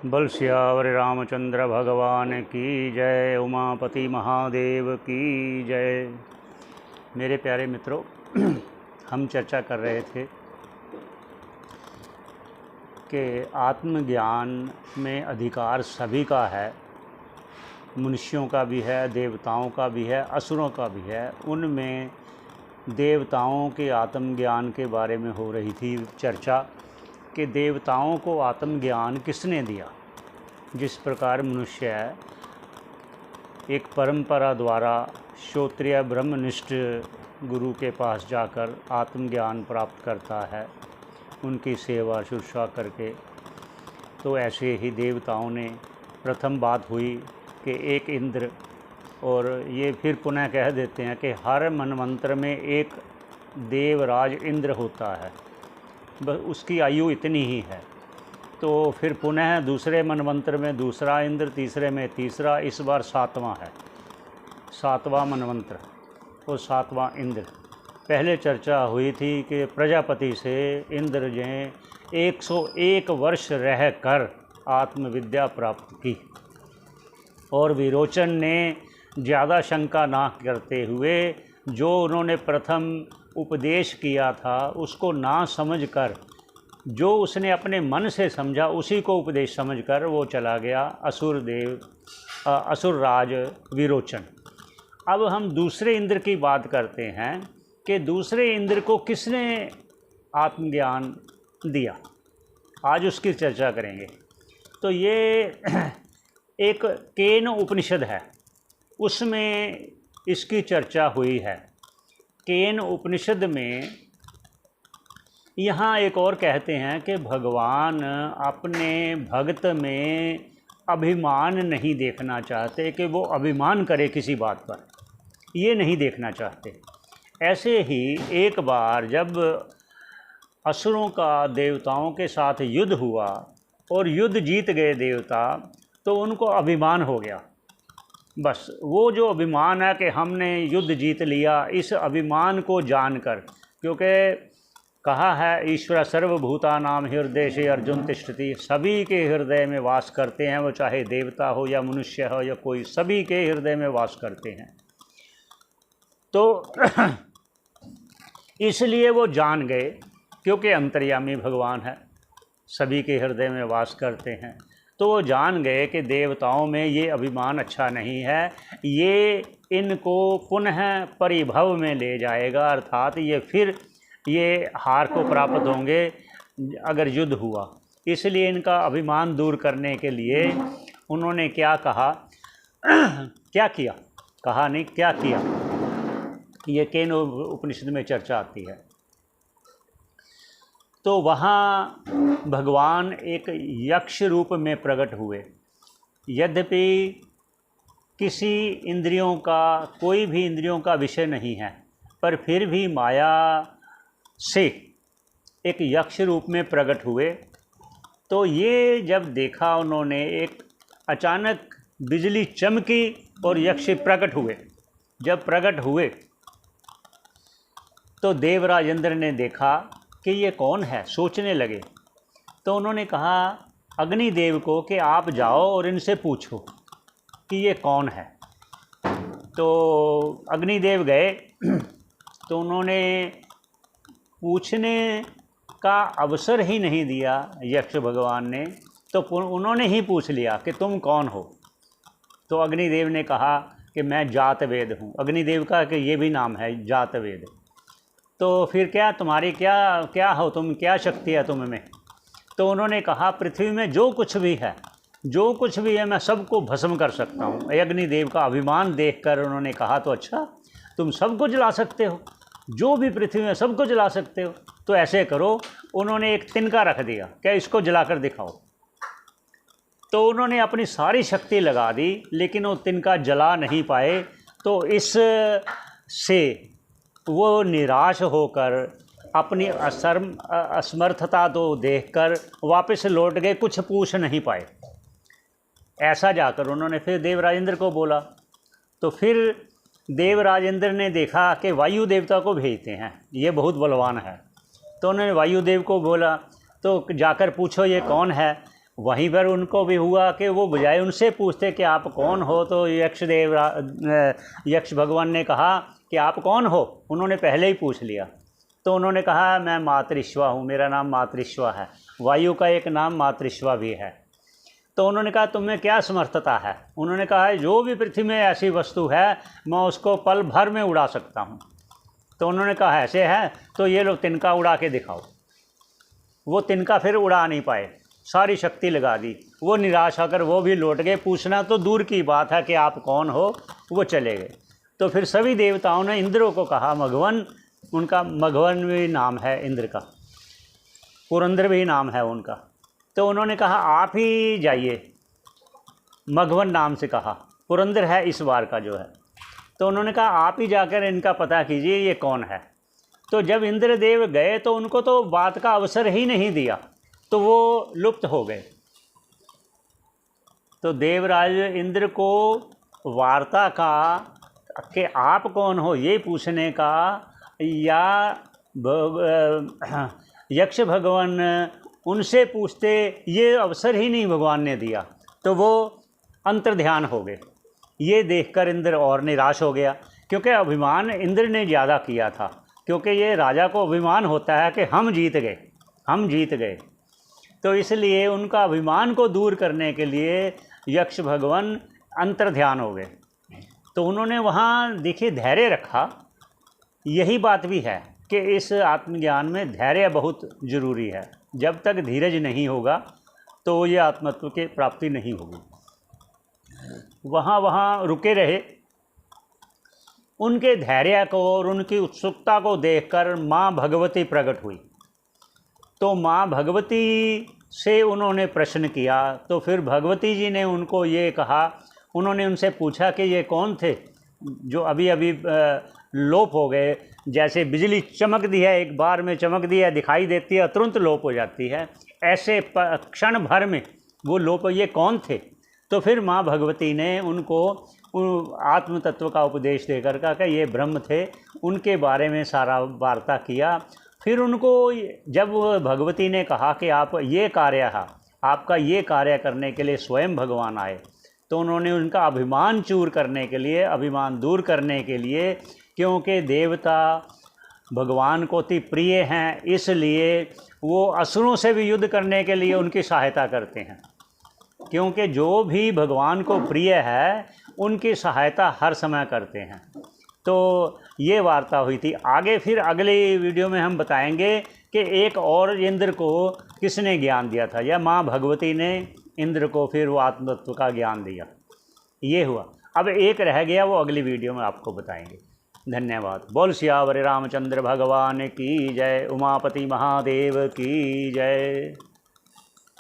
बल सियावर रामचंद्र भगवान की जय। उमापति महादेव की जय। मेरे प्यारे मित्रों, हम चर्चा कर रहे थे कि आत्मज्ञान में अधिकार सभी का है, मनुष्यों का भी है, देवताओं का भी है, असुरों का भी है। उनमें देवताओं के आत्मज्ञान के बारे में हो रही थी चर्चा कि देवताओं को आत्मज्ञान किसने दिया। जिस प्रकार मनुष्य एक परंपरा द्वारा श्रोत्रिय ब्रह्मनिष्ठ गुरु के पास जाकर आत्मज्ञान प्राप्त करता है, उनकी सेवा शुश्रूषा करके, तो ऐसे ही देवताओं ने प्रथम बात हुई कि एक इंद्र, और ये फिर पुनः कह देते हैं कि हर मनवंतर में एक देवराज इंद्र होता है, बस उसकी आयु इतनी ही है। तो फिर पुनः दूसरे मनवंतर में दूसरा इंद्र, तीसरे में तीसरा, इस बार सातवां है, सातवां मनवंतर और सातवां इंद्र। पहले चर्चा हुई थी कि प्रजापति से इंद्र ने 101 वर्ष रह कर आत्मविद्या प्राप्त की, और विरोचन ने ज़्यादा शंका ना करते हुए जो उन्होंने प्रथम उपदेश किया था उसको ना समझकर, जो उसने अपने मन से समझा उसी को उपदेश समझकर वो चला गया असुरराज विरोचन। अब हम दूसरे इंद्र की बात करते हैं कि दूसरे इंद्र को किसने आत्मज्ञान दिया, आज उसकी चर्चा करेंगे। तो ये एक केन उपनिषद है, उसमें इसकी चर्चा हुई है। केन उपनिषद में यहाँ एक और कहते हैं कि भगवान अपने भक्त में अभिमान नहीं देखना चाहते, कि वो अभिमान करे किसी बात पर, ये नहीं देखना चाहते। ऐसे ही एक बार जब असुरों का देवताओं के साथ युद्ध हुआ और युद्ध जीत गए देवता, तो उनको अभिमान हो गया। बस वो जो अभिमान है कि हमने युद्ध जीत लिया, इस अभिमान को जानकर, क्योंकि कहा है ईश्वर सर्वभूतानां हृदयेषु अर्जुन तिष्ठति, सभी के हृदय में वास करते हैं, वो चाहे देवता हो या मनुष्य हो या कोई, सभी के हृदय में वास करते हैं। तो इसलिए वो जान गए, क्योंकि अंतर्यामी भगवान है, सभी के हृदय में वास करते हैं, तो वो जान गए कि देवताओं में ये अभिमान अच्छा नहीं है, ये इनको पुनः परिभव में ले जाएगा, अर्थात ये फिर ये हार को प्राप्त होंगे अगर युद्ध हुआ। इसलिए इनका अभिमान दूर करने के लिए उन्होंने क्या कहा क्या किया, कहा नहीं, क्या किया, ये केन उपनिषद में चर्चा आती है। तो वहाँ भगवान एक यक्ष रूप में प्रकट हुए। यद्यपि किसी इंद्रियों का, कोई भी इंद्रियों का विषय नहीं है, पर फिर भी माया से एक यक्ष रूप में प्रकट हुए। तो ये जब देखा उन्होंने, एक अचानक बिजली चमकी और यक्ष प्रकट हुए। जब प्रकट हुए तो देवराज इंद्र ने देखा कि ये कौन है, सोचने लगे। तो उन्होंने कहा अग्निदेव को कि आप जाओ और इनसे पूछो कि ये कौन है। तो अग्निदेव गए, तो उन्होंने पूछने का अवसर ही नहीं दिया यक्ष भगवान ने, तो उन्होंने ही पूछ लिया कि तुम कौन हो। तो अग्निदेव ने कहा कि मैं जातवेद हूँ। अग्निदेव का कि ये भी नाम है जातवेद। तो फिर क्या तुम्हारी क्या हो, तुम क्या शक्ति है तुम में। तो उन्होंने कहा पृथ्वी में जो कुछ भी है मैं सबको भस्म कर सकता हूँ। अग्निदेव का अभिमान देखकर उन्होंने कहा तो अच्छा, तुम सबको जला सकते हो, जो भी पृथ्वी में सबको जला सकते हो, तो ऐसे करो। उन्होंने एक तिनका रख दिया, क्या इसको जलाकर दिखाओ। तो उन्होंने अपनी सारी शक्ति लगा दी, लेकिन वो तिनका जला नहीं पाए। तो इस से वो निराश होकर अपनी असमर्थता तो देखकर वापस लौट गए, कुछ पूछ नहीं पाए। ऐसा जाकर उन्होंने फिर देवराज इंद्र को बोला। तो फिर देवराज इंद्र ने देखा कि वायु देवता को भेजते हैं, ये बहुत बलवान है। तो उन्होंने वायुदेव को बोला, तो जाकर पूछो ये कौन है। वहीं पर उनको भी हुआ कि वो बजाय उनसे पूछते कि आप कौन हो, तो यक्ष भगवान ने कहा कि आप कौन हो। उन्होंने पहले ही पूछ लिया। तो उन्होंने कहा मैं मातृश्वा हूँ, मेरा नाम मातृश्वा है। वायु का एक नाम मातृश्वा भी है। तो उन्होंने कहा तुम्हें क्या समर्थता है। उन्होंने कहा जो भी पृथ्वी में ऐसी वस्तु है मैं उसको पल भर में उड़ा सकता हूँ। तो उन्होंने कहा ऐसे है तो ये लोग तिनका उड़ा के दिखाओ। वो तिनका फिर उड़ा नहीं पाए, सारी शक्ति लगा दी। वो निराश होकर वो भी लौट गए। पूछना तो दूर की बात है कि आप कौन हो, वो चले गए। तो फिर सभी देवताओं ने इंद्र को कहा, मघवन, उनका मघवन भी नाम है इंद्र का, पुरंदर भी नाम है उनका। तो उन्होंने कहा आप ही जाइए, मघवन नाम से कहा, पुरंदर है इस बार का जो है। तो उन्होंने कहा आप ही जाकर इनका पता कीजिए ये कौन है। तो जब इंद्रदेव गए तो उनको तो बात का अवसर ही नहीं दिया, तो वो लुप्त हो गए। तो देवराज इंद्र को वार्ता का कि आप कौन हो ये पूछने का या यक्ष भगवान उनसे पूछते, ये अवसर ही नहीं भगवान ने दिया। तो वो अंतर्ध्यान हो गए। ये देखकर इंद्र और निराश हो गया, क्योंकि अभिमान इंद्र ने ज़्यादा किया था। क्योंकि ये राजा को अभिमान होता है कि हम जीत गए, हम जीत गए। तो इसलिए उनका अभिमान को दूर करने के लिए यक्ष भगवान अंतर्ध्यान हो गए। तो उन्होंने वहाँ देखिए धैर्य रखा। यही बात भी है कि इस आत्मज्ञान में धैर्य बहुत ज़रूरी है। जब तक धीरज नहीं होगा तो ये आत्मत्व की प्राप्ति नहीं होगी। वहाँ रुके रहे। उनके धैर्य को और उनकी उत्सुकता को देखकर माँ भगवती प्रकट हुई। तो माँ भगवती से उन्होंने प्रश्न किया। तो फिर भगवती जी ने उनको ये कहा, उन्होंने उनसे पूछा कि ये कौन थे जो अभी अभी लोप हो गए। जैसे बिजली चमक दी है, एक बार में चमक दी है, दिखाई देती है, तुरंत लोप हो जाती है, ऐसे क्षण भर में वो लोप, ये कौन थे। तो फिर माँ भगवती ने उनको आत्म तत्व का उपदेश देकर कहा कि ये ब्रह्म थे। उनके बारे में सारा वार्ता किया। फिर उनको जब भगवती ने कहा कि आप ये कार्य है, आपका ये कार्य करने के लिए स्वयं भगवान आए, तो उन्होंने उनका अभिमान चूर करने के लिए, अभिमान दूर करने के लिए, क्योंकि देवता भगवान को अति प्रिय हैं, इसलिए वो असुरों से भी युद्ध करने के लिए उनकी सहायता करते हैं। क्योंकि जो भी भगवान को प्रिय है उनकी सहायता हर समय करते हैं। तो ये वार्ता हुई थी। आगे फिर अगली वीडियो में हम बताएंगे कि एक और इंद्र को किसने ज्ञान दिया था, या माँ भगवती ने इंद्र को फिर वो आत्मतत्व का ज्ञान दिया। ये हुआ। अब एक रह गया, वो अगली वीडियो में आपको बताएंगे। धन्यवाद। बोल सियावर रामचंद्र भगवान की जय, उमापति महादेव की जय।